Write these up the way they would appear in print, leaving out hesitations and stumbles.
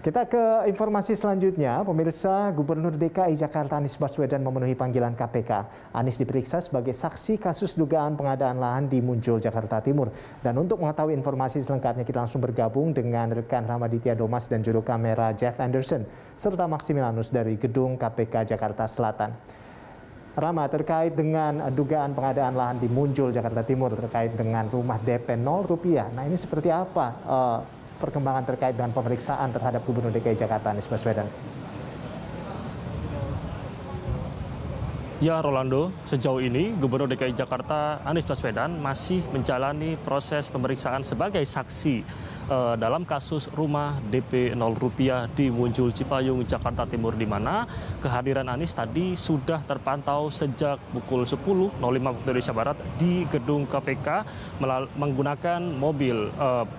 Kita ke informasi selanjutnya. Pemirsa, Gubernur DKI Jakarta Anies Baswedan memenuhi panggilan KPK. Anies diperiksa sebagai saksi kasus dugaan pengadaan lahan di Muncul, Jakarta Timur. Dan untuk mengetahui informasi selengkapnya, kita langsung bergabung dengan rekan Ramaditya Domas dan juru kamera Jeff Anderson, serta Maximilanus dari Gedung KPK Jakarta Selatan. Rama, terkait dengan dugaan pengadaan lahan di Muncul, Jakarta Timur, terkait dengan rumah DP 0 rupiah. Nah, ini seperti apa perkembangan terkait dengan pemeriksaan terhadap Gubernur DKI Jakarta Anies Baswedan? Ya, Rolando, sejauh ini Gubernur DKI Jakarta Anies Baswedan masih menjalani proses pemeriksaan sebagai saksi dalam kasus rumah DP 0 rupiah di Muncul, Cipayung, Jakarta Timur, di mana kehadiran Anies tadi sudah terpantau sejak pukul 10.05 waktu Indonesia Barat di gedung KPK menggunakan mobil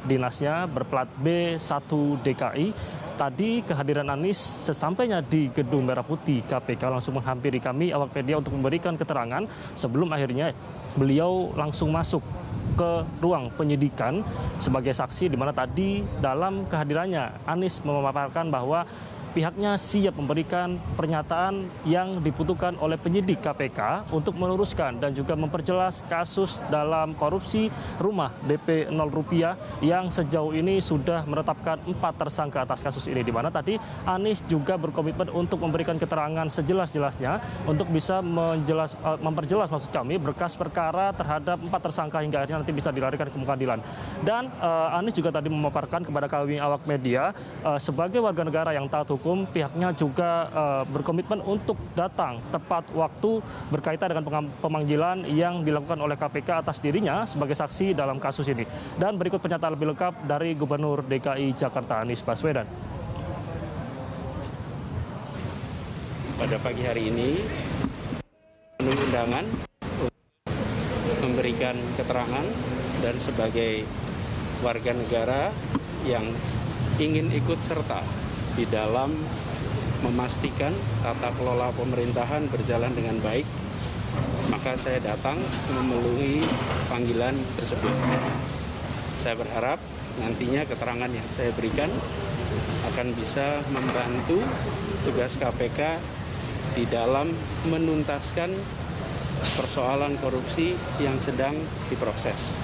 dinasnya berplat B1 DKI. Tadi kehadiran Anies sesampainya di Gedung Merah Putih KPK langsung menghampiri kami awak media untuk memberikan keterangan sebelum akhirnya beliau langsung masuk ke ruang penyidikan sebagai saksi, di mana tadi dalam kehadirannya Anies memaparkan bahwa pihaknya siap memberikan pernyataan yang dibutuhkan oleh penyidik KPK untuk meluruskan dan juga memperjelas kasus dalam korupsi rumah DP 0 rupiah yang sejauh ini sudah menetapkan 4 tersangka atas kasus ini, di mana tadi Anies juga berkomitmen untuk memberikan keterangan sejelas-jelasnya untuk bisa memperjelas maksud kami berkas perkara terhadap 4 tersangka hingga akhirnya nanti bisa dilarikan ke pengadilan. Dan Anies juga tadi memaparkan kepada kami awak media sebagai warga negara yang taat hukum, pihaknya juga berkomitmen untuk datang tepat waktu berkaitan dengan pemanggilan yang dilakukan oleh KPK atas dirinya sebagai saksi dalam kasus ini. Dan berikut pernyataan lebih lengkap dari Gubernur DKI Jakarta Anies Baswedan. Pada pagi hari ini penuhi undangan memberikan keterangan dan sebagai warga negara yang ingin ikut serta di dalam memastikan tata kelola pemerintahan berjalan dengan baik, maka saya datang memenuhi panggilan tersebut. Saya berharap nantinya keterangan yang saya berikan akan bisa membantu tugas KPK di dalam menuntaskan persoalan korupsi yang sedang diproses.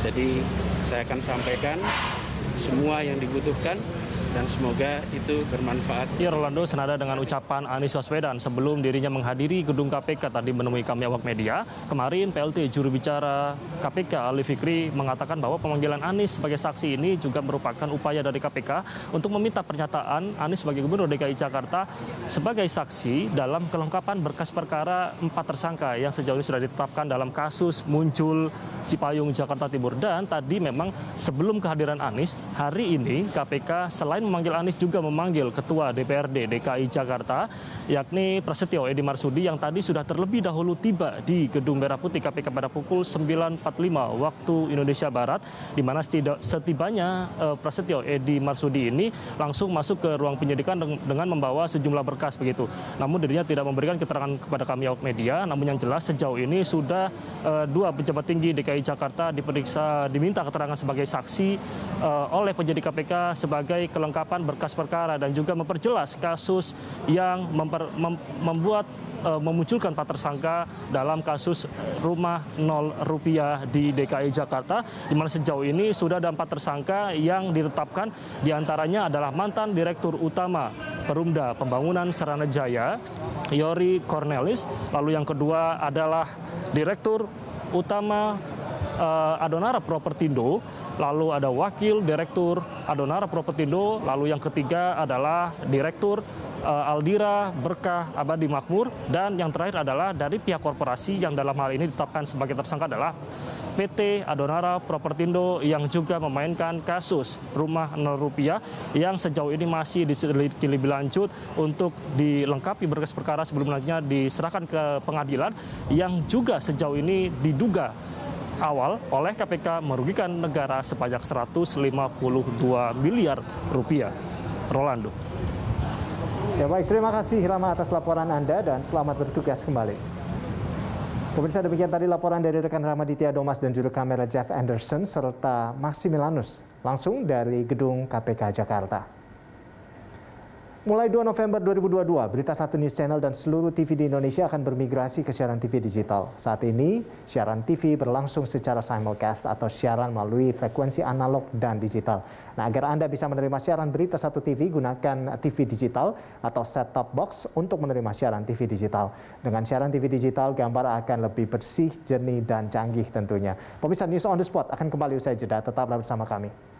Jadi saya akan sampaikan semua yang dibutuhkan dan semoga itu bermanfaat. Ya, Rolando, senada dengan ucapan Anies Baswedan sebelum dirinya menghadiri gedung KPK tadi menemui kami awak media, kemarin PLT juru bicara KPK Ali Fikri mengatakan bahwa pemanggilan Anies sebagai saksi ini juga merupakan upaya dari KPK untuk meminta pernyataan Anies sebagai Gubernur DKI Jakarta sebagai saksi dalam kelengkapan berkas perkara 4 tersangka yang sejauh ini sudah ditetapkan dalam kasus Muncul, Cipayung, Jakarta Timur. Dan tadi memang sebelum kehadiran Anies, hari ini KPK selain memanggil Anies juga memanggil Ketua DPRD DKI Jakarta, yakni Prasetyo Edy Marsudi, yang tadi sudah terlebih dahulu tiba di Gedung Merah Putih KPK pada pukul 9.45 waktu Indonesia Barat, di mana setibanya Prasetyo Edy Marsudi ini langsung masuk ke ruang penyidikan dengan membawa sejumlah berkas begitu. Namun dirinya tidak memberikan keterangan kepada kami awak media, namun yang jelas sejauh ini sudah 2 pejabat tinggi DKI Jakarta diminta keterangan sebagai saksi oleh penyidik KPK sebagai kelengkapan berkas perkara dan juga memperjelas kasus yang memunculkan 4 tersangka dalam kasus rumah 0 rupiah di DKI Jakarta, di mana sejauh ini sudah ada 4 tersangka yang ditetapkan, diantaranya adalah mantan Direktur Utama Perumda Pembangunan Saranajaya, Youri Cornelis, lalu yang kedua adalah Direktur Utama Adonara Propertindo, lalu ada Wakil Direktur Adonara Propertindo, lalu yang ketiga adalah Direktur Aldira Berkah Abadi Makmur, dan yang terakhir adalah dari pihak korporasi yang dalam hal ini ditetapkan sebagai tersangka adalah PT Adonara Propertindo yang juga memainkan kasus rumah 0 rupiah yang sejauh ini masih diselidiki lebih lanjut untuk dilengkapi berkas perkara sebelum nantinya diserahkan ke pengadilan, yang juga sejauh ini diduga awal oleh KPK merugikan negara sebanyak 152 miliar rupiah. Rolando. Ya baik, terima kasih Rama atas laporan Anda dan selamat bertugas kembali. Pemirsa, demikian tadi laporan dari rekan Ramaditya Domas dan juru kamera Jeff Anderson serta Maximilanus langsung dari Gedung KPK Jakarta. Mulai 2 November 2022, Berita Satu News Channel dan seluruh TV di Indonesia akan bermigrasi ke siaran TV digital. Saat ini, siaran TV berlangsung secara simulcast atau siaran melalui frekuensi analog dan digital. Nah, agar Anda bisa menerima siaran Berita Satu TV, gunakan TV digital atau set-top box untuk menerima siaran TV digital. Dengan siaran TV digital, gambar akan lebih bersih, jernih, dan canggih tentunya. Pemirsa News on the Spot akan kembali usai jeda. Tetaplah bersama kami.